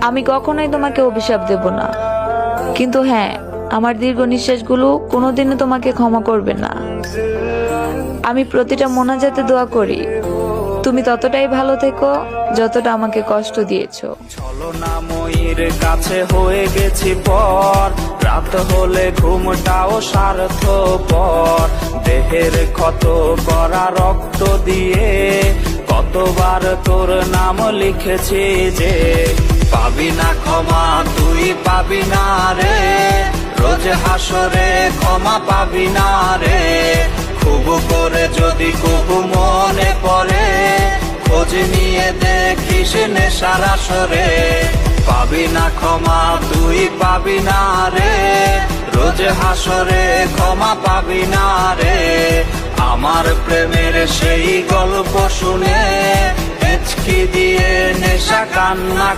আমি কখনোই তোমাকে অভিশাপ দেব না, কিন্তু হ্যাঁ, আমার দীর্ঘ নিঃশ্বাসগুলো কোনোদিনও তোমাকে ক্ষমা করবে না। আমি প্রতিটা মোনাজাতে দোয়া করি তুমি ততটাই ভালো থেকো যতটা আমাকে কষ্ট দিয়েছো। ছলনাময়ীর কাছে হয়ে গেছি পর, রাত হলে ঘুমটাও স্বার্থপর। দেহের ক্ষত করা রক্ত দিয়ে কতবার তোর নাম লিখেছি যে, পাবি না ক্ষমা তুই পাবি না রে, রোজ হাসরে ক্ষমা পাবি না রে। খুব করে যদি খুব মনে পড়ে, খোঁজ নিয়ে দেখিস নেশার আসরে। পাবি না ক্ষমা তুই পাবি না রে, রোজ হাসরে ক্ষমা পাবি না রে। আমার প্রেমের সেই গল্প শুনে হেঁচকি দিয়ে নেশা কান্না